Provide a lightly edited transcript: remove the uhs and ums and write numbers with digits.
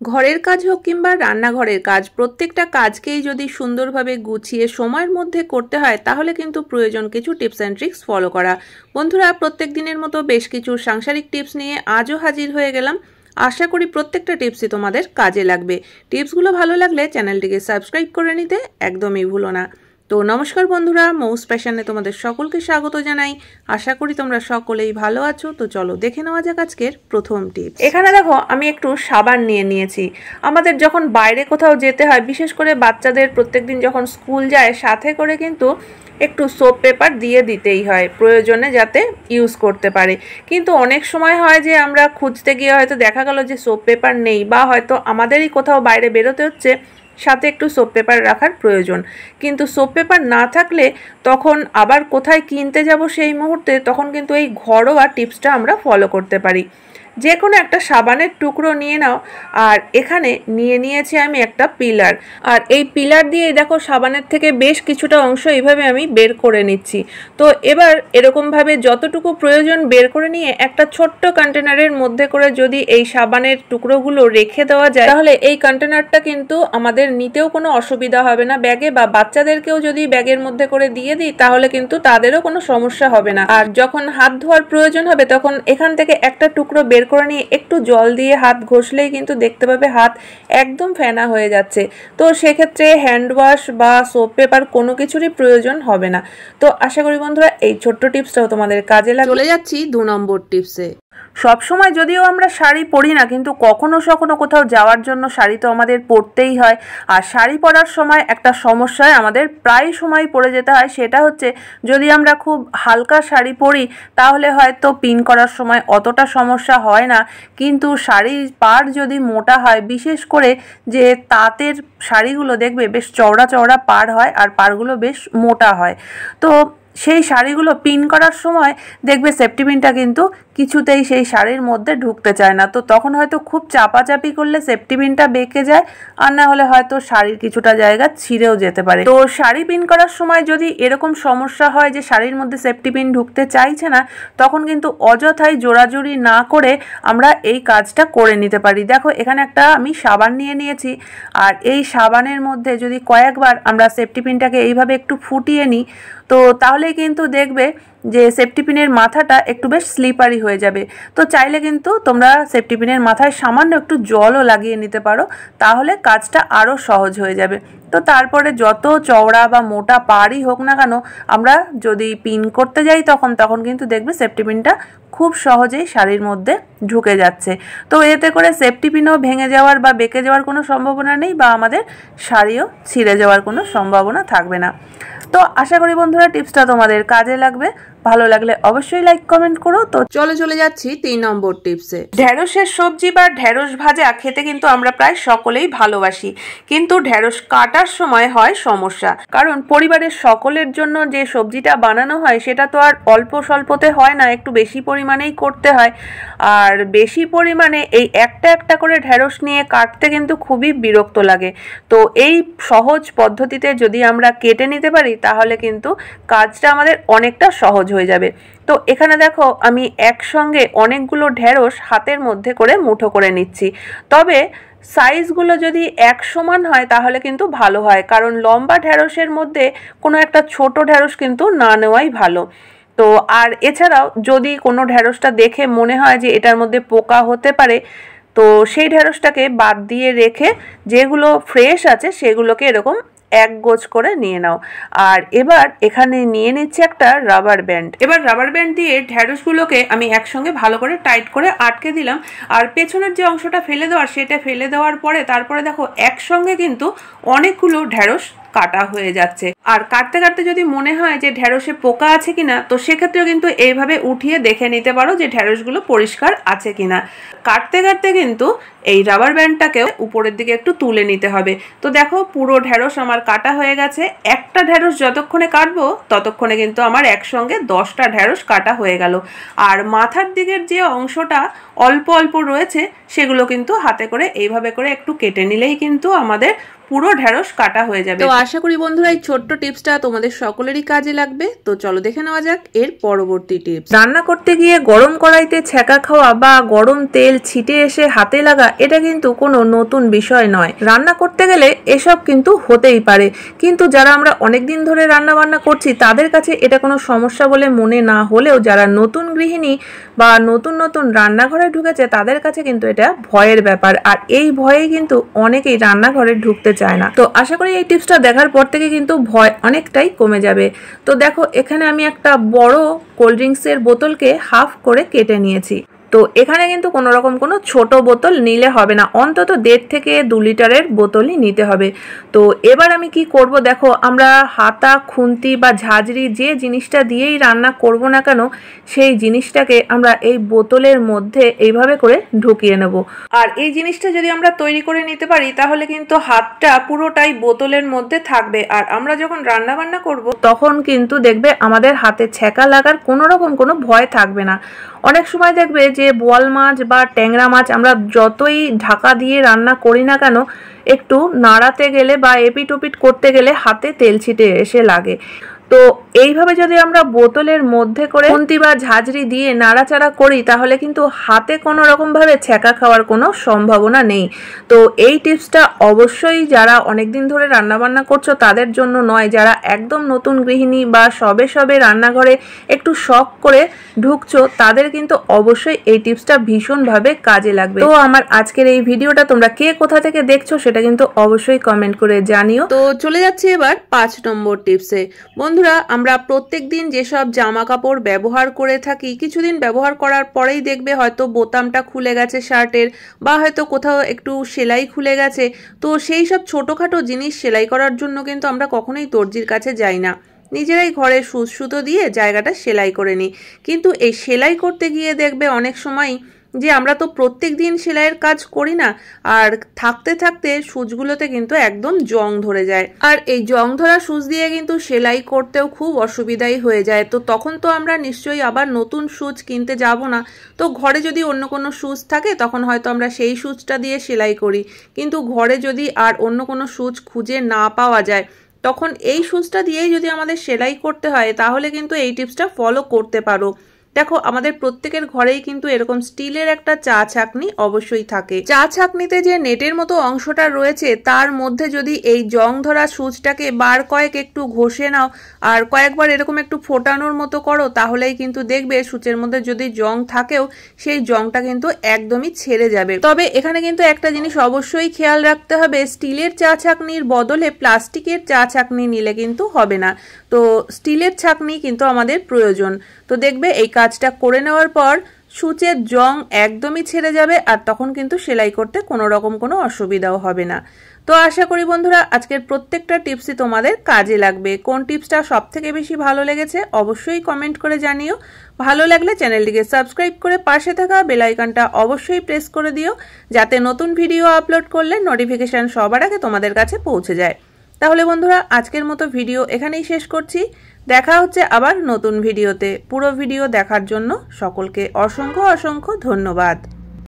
ঘরের কাজ হোক কিংবা রান্নাঘরের কাজ, প্রত্যেকটা কাজকেই যদি সুন্দরভাবে গুছিয়ে সময়ের মধ্যে করতে হয় তাহলে কিন্তু প্রয়োজন কিছু টিপস অ্যান্ড ট্রিক্স ফলো করা। বন্ধুরা, প্রত্যেক দিনের মতো বেশ কিছু সাংসারিক টিপস নিয়ে আজও হাজির হয়ে গেলাম। আশা করি প্রত্যেকটা টিপসই তোমাদের কাজে লাগবে। টিপসগুলো ভালো লাগলে চ্যানেলটিকে সাবস্ক্রাইব করে নিতে একদমই ভুলো না। তো নমস্কার বন্ধুরা, মৌস প্যাশনে তোমাদের সকলকে স্বাগত জানাই। আশা করি তোমরা সকলেই ভালো আছো। তো চলো দেখে নেওয়া যাক আজকের প্রথম টিপস। এখানে দেখো, আমি একটু সাবান নিয়ে নিয়েছি। আমাদের যখন বাইরে কোথাও যেতে হয়, বিশেষ করে বাচ্চাদের প্রত্যেকদিন যখন স্কুল যায়, সাথে করে কিন্তু একটু সোপ পেপার দিয়ে দিতেই হয় প্রয়োজনে, যাতে ইউজ করতে পারে। কিন্তু অনেক সময় হয় যে আমরা খুঁজতে গিয়ে হয়তো দেখা গেল যে সোপ পেপার নেই, বা হয়তো আমাদেরই কোথাও বাইরে বেরোতে হচ্ছে, সাথে একটু সোপ পেপার রাখার প্রয়োজন। কিন্তু সোপ পেপার না থাকলে তখন আবার কোথায় কিনতে যাব সেই মুহূর্তে, তখন কিন্তু এই ঘরোয়া টিপসটা আমরা ফলো করতে পারি। যে কোনো একটা সাবানের টুকরো নিয়ে নাও, আর এখানে নিয়ে নিয়েছি আমি একটা পিলার। আর এই পিলার দিয়ে দেখো সাবানের থেকে বেশ কিছুটা অংশ এইভাবে আমি বের করে নিচ্ছি। তো এবার এরকমভাবে যতটুকু প্রয়োজন বের করে নিয়ে একটা ছোট্ট কন্টেনারের মধ্যে করে যদি এই সাবানের টুকরোগুলো রেখে দেওয়া যায়, তাহলে এই কন্টেনারটা কিন্তু আমাদের নিতেও কোনো অসুবিধা হবে না ব্যাগে, বা বাচ্চাদেরকেও যদি ব্যাগের মধ্যে করে দিয়ে দিই তাহলে কিন্তু তাদেরও কোনো সমস্যা হবে না। আর যখন হাত ধোয়ার প্রয়োজন হবে তখন এখান থেকে একটা টুকরো বের করে নিয়ে একটু জল দিয়ে হাত ঘষলেই কিন্তু দেখতে পাবে হাত একদম ফেনা হয়ে যাচ্ছে। তো সেক্ষেত্রে হ্যান্ড ওয়াশ বা সোপ পেপার কোনো কিছুরই প্রয়োজন হবে না। তো আশা করি বন্ধুরা এই ছোট্ট টিপসটাও তোমাদের কাজে লাগবে। চলে যাচ্ছি 2 নম্বর টিপসে। সবসময় যদিও আমরা শাড়ি পরি না, কিন্তু কখনো কখনো কোথাও যাওয়ার জন্য শাড়ি তো আমাদের পরতেই হয়। আর শাড়ি পরার সময় একটা সমস্যায় আমাদের প্রায় সময় পড়ে যেতে হয়, সেটা হচ্ছে যদি আমরা খুব হালকা শাড়ি পরি তাহলে হয়তো পিন করার সময় অতটা সমস্যা হয় না। কিন্তু শাড়ির পাড় যদি মোটা হয়, বিশেষ করে যে তাঁতের শাড়িগুলো দেখবে বেশ চওড়া চওড়া পাড় হয় আর পাড়গুলো বেশ মোটা হয়, তো সেই শাড়িগুলো পিন করার সময় দেখবে সেফটি পিনটা কিন্তু কিছুতেই সেই শাড়ির মধ্যে ঢুকতে চায় না। তো তখন হয়তো খুব চাপাচাপি করলে সেফটি পিনটা বেঁকে যায়, আর না হলে হয়তো শাড়ির কিছুটা জায়গা ছিঁড়েও যেতে পারে। তো শাড়ি পিন করার সময় যদি এরকম সমস্যা হয় যে শাড়ির মধ্যে সেফটি পিন ঢুকতে চাইছে না, তখন কিন্তু অযথাই জোড়াজুড়ি না করে আমরা এই কাজটা করে নিতে পারি। দেখো, এখানে একটা আমি সাবান নিয়ে নিয়েছি, আর এই সাবানের মধ্যে যদি কয়েকবার আমরা সেফটি পিনটাকে এইভাবে একটু ফুটিয়ে নিই, তো তাহলে কিন্তু দেখবে যে সেফটি পিনের মাথাটা একটু বেশ স্লিপারি হয়ে যাবে। তো চাইলে কিন্তু তোমরা সেফটি পিনের মাথায় সামান্য একটু জলও লাগিয়ে নিতে পারো, তাহলে কাজটা আরও সহজ হয়ে যাবে। তো তারপরে যত চওড়া বা মোটা পাড়ই হোক না কেন, আমরা যদি পিন করতে যাই তখন কিন্তু দেখবে সেফটি পিনটা খুব সহজেই শাড়ির মধ্যে ঢুকে যাচ্ছে। তো এতে করে সেফটি পিনও ভেঙে যাওয়ার বা বেঁকে যাওয়ার কোনো সম্ভাবনা নেই, বা আমাদের শাড়িও ছিঁড়ে যাওয়ার কোনো সম্ভাবনা থাকবে না। তো আশা করি বন্ধুরা টিপসটা তোমাদের কাজে লাগবে। ভালো লাগলে অবশ্যই লাইক কমেন্ট করো। তো চলে যাচ্ছি 3 নম্বর টিপসে। ঢেঁড়সের সবজি বা ঢেঁড়স ভাজা খেতে কিন্তু আমরা প্রায় সকলেই ভালোবাসি, কিন্তু ঢেঁড়স কাটার সময় হয় সমস্যা। কারণ পরিবারের সকলের জন্য যে সবজিটা বানানো হয় সেটা তো আর অল্প স্বল্পতে হয় না, একটু বেশি পরিমাণেই করতে হয়। আর বেশি পরিমাণে এই একটা একটা করে ঢেঁড়স নিয়ে কাটতে কিন্তু খুবই বিরক্ত লাগে। তো এই সহজ পদ্ধতিতে যদি আমরা কেটে নিতে পারি তাহলে কিন্তু কাজটা আমাদের অনেকটা সহজ হয়ে যাবে। তো এখানে দেখো, আমি একসঙ্গে অনেকগুলো ঢেঁড়স হাতের মধ্যে করে মুঠো করে নিচ্ছি। তবে সাইজগুলো যদি এক সমান হয় তাহলে কিন্তু ভালো হয়, কারণ লম্বা ঢেঁড়সের মধ্যে কোনো একটা ছোট ঢেঁড়স কিন্তু না নেওয়াই ভালো। তো আর এছাড়াও যদি কোনো ঢেঁড়সটা দেখে মনে হয় যে এটার মধ্যে পোকা হতে পারে, তো সেই ঢেঁড়সটাকে বাদ দিয়ে রেখে যেগুলো ফ্রেশ আছে সেগুলোকে এরকম এক গোছ করে নিয়ে নাও। আর এবার এখানে নিয়ে নিচ্ছি একটা রাবার ব্যান্ড। এবার রাবার ব্যান্ড দিয়ে ঢেঁড়সগুলোকে আমি একসঙ্গে ভালো করে টাইট করে আটকে দিলাম। আর পেছনের যে অংশটা ফেলে দেওয়ার, সেটা ফেলে দেওয়ার পরে তারপরে দেখো একসঙ্গে কিন্তু অনেকগুলো ঢেঁড়স কাটা হয়ে যাচ্ছে। আর কাটতে কাটতে যদি মনে হয় যে ঢেঁড়সে পোকা আছে কিনা, তো সেক্ষেত্রেও কিন্তু এইভাবে উঠিয়ে দেখে নিতে পারো যে ঢেঁড়সগুলো পরিষ্কার আছে কিনা। কাটতে কাটতে কিন্তু এই রাবার ব্যান্ডটাকেও উপরের দিকে একটু তুলে নিতে হবে। তো দেখো, পুরো ঢেঁড়স আমার কাটা হয়ে গেছে। একটা ঢেঁড়স যতক্ষণে কাটবো ততক্ষণে কিন্তু আমার একসঙ্গে 10টা ঢেঁড়স কাটা হয়ে গেল। আর মাথার দিকের যে অংশটা অল্প অল্প রয়েছে সেগুলো কিন্তু হাতে করে এইভাবে করে একটু কেটে নিলেই কিন্তু আমাদের পুরো ঢেঁড়স কাটা হয়ে যাবে। তো আশা করি বন্ধুরা এই ছোট্ট টিপসটা তোমাদের সকলেরই কাজে লাগবে। তো চলো দেখে নেওয়া যাক এর পরবর্তী টিপস। রান্না করতে গিয়ে গরম কড়াইতে ছ্যাঁকা খাওয়া বা গরম তেল ছিটে এসে হাতে লাগা এটা কিন্তু কোনো নতুন বিষয় নয়। রান্না করতে গেলে এসব কিন্তু হতেই পারে, কিন্তু যারা আমরা অনেকদিন ধরে রান্না বান্না করছি তাদের কাছে এটা কোনো সমস্যা বলে মনে না হলেও যারা নতুন গৃহিণী বা নতুন নতুন রান্নাঘরে ঢুকেছে তাদের কাছে কিন্তু এটা ভয়ের ব্যাপার, আর এই ভয়ে কিন্তু অনেকেই রান্নাঘরে ঢুকতে চায় না। তো আশা করি এই টিপসটা দেখার পর থেকে কিন্তু ভয় অনেকটাই কমে যাবে। তো দেখো এখানে আমি একটা বড় কোল্ড ড্রিঙ্কসের বোতলকে হাফ করে কেটে নিয়েছি। তো এখানে কিন্তু কোনো রকম কোনো ছোট বোতল নিলে হবে না, অন্তত 1.5 থেকে 2 লিটারের বোতলই নিতে হবে। তো এবার আমি কি করব দেখো, আমরা হাতা খুন্তি বা ঝাঁঝরি যে জিনিসটা দিয়েই রান্না করব না কেন সেই জিনিসটাকে আমরা এই বোতলের মধ্যে এইভাবে করে ঢুকিয়ে নেব। আর এই জিনিসটা যদি আমরা তৈরি করে নিতে পারি তাহলে কিন্তু হাতটা পুরোটাই বোতলের মধ্যে থাকবে, আর আমরা যখন রান্না বান্না করব তখন কিন্তু দেখবে আমাদের হাতে ছ্যাঁকা লাগার কোনো রকম কোনো ভয় থাকবে না। অনেক সময় দেখবে যে বোয়াল মাছ বা ট্যাংরা মাছ আমরা যতই ঢাকা দিয়ে রান্না করি না কেন একটু নাড়াতে গেলে বা এপিট ওপিট করতে গেলে হাতে তেল ছিটে এসে লাগে। তো এইভাবে যদি আমরা বোতলের মধ্যে করে খুন্তি বা ঝাঁঝরি দিয়ে নাড়াচাড়া করি তাহলে কিন্তু হাতে কোনো রকমভাবে ছ্যাঁকা খাওয়ার কোনো সম্ভাবনা নেই। তো এই টিপসটা অবশ্যই যারা অনেকদিন ধরে রান্নাবান্না করছো তাদের জন্য নয়, যারা একদম নতুন গৃহিণী বা সবে সবে রান্নাঘরে একটু শখ করে ঢুকছো তাদের কিন্তু অবশ্যই এই টিপসটা ভীষণভাবে কাজে লাগবে। তো আমার আজকের এই ভিডিওটা তোমরা কে কোথা থেকে দেখছো সেটা কিন্তু অবশ্যই কমেন্ট করে জানিও। তো চলে যাচ্ছি এবার 5 নম্বর টিপসে। বন্ধুরা আমরা প্রত্যেক দিন যেসব জামা কাপড় ব্যবহার করে থাকি কিছুদিন ব্যবহার করার পরেই দেখবে হয়তো বোতামটা খুলে গেছে শার্টের, বা হয়তো কোথাও একটু সেলাই খুলে গেছে। তো সেই সব ছোটোখাটো জিনিস সেলাই করার জন্য কিন্তু আমরা কখনোই দর্জির কাছে যাই না, নিজেরাই ঘরে সুচ সুতো দিয়ে জায়গাটা সেলাই করে নিই। কিন্তু এই সেলাই করতে গিয়ে দেখবে অনেক সময় যে আমরা তো প্রত্যেক দিন সেলাইয়ের কাজ করি না, আর থাকতে থাকতে সুচগুলোতে কিন্তু একদম জং ধরে যায়, আর এই জং ধরা সুচ দিয়ে কিন্তু সেলাই করতেও খুব অসুবিধাই হয়ে যায়। তো তখন তো আমরা নিশ্চয়ই আবার নতুন সুচ কিনতে যাব না। তো ঘরে যদি অন্য কোনো সুচ থাকে তখন হয়তো আমরা সেই সুচটা দিয়ে সেলাই করি, কিন্তু ঘরে যদি আর অন্য কোনো সুচ খুঁজে না পাওয়া যায় তখন এই সুচটা দিয়েই যদি আমাদের সেলাই করতে হয় তাহলে কিন্তু এই টিপসটা ফলো করতে পারো। দেখো আমাদের প্রত্যেকের ঘরেই কিন্তু এরকম স্টিলের একটা চা ছাঁকনি অবশ্যই থাকে। চা ছাঁকনিতে যে নেটের মতো অংশটা রয়েছে তার মধ্যে যদি এই জং ধরা সুচটাকে বার কয়েক একটু ঘষে নাও আর কয়েকবার এরকম একটু ফোটানোর মতো করো তাহলেই কিন্তু দেখবে সুচের মধ্যে যদি জং থাকেও সেই জংটা কিন্তু একদমই ছেড়ে যাবে। তবে এখানে কিন্তু একটা জিনিস অবশ্যই খেয়াল রাখতে হবে, স্টিলের চা ছাঁকনির বদলে প্লাস্টিকের চা ছাঁকনি নিলে কিন্তু হবে না। তো স্টিলের ছাঁকনি কিন্তু আমাদের প্রয়োজন। তো দেখবে এই কাজটা করে নেওয়ার পর সূচের জং একদমই ছেড়ে যাবে, আর তখন কিন্তু সেলাই করতে কোনো রকম কোনো অসুবিধাও হবে না। তো আশা করি বন্ধুরা আজকের প্রত্যেকটা টিপসই তোমাদের কাজে লাগবে। কোন টিপসটা সব থেকে বেশি ভালো লেগেছে অবশ্যই কমেন্ট করে জানিও। ভালো লাগলে চ্যানেলটিকে সাবস্ক্রাইব করে পাশে থাকা বেল আইকনটা অবশ্যই প্রেস করে দিও, যাতে নতুন ভিডিও আপলোড করলে নোটিফিকেশন সবার আগে তোমাদের কাছে পৌঁছে যায়। তাহলে বন্ধুরা আজকের মতো ভিডিও এখানেই শেষ করছি। দেখা হচ্ছে আবার নতুন ভিডিওতে। পুরো ভিডিও দেখার জন্য সকলকে অসংখ্য অসংখ্য ধন্যবাদ।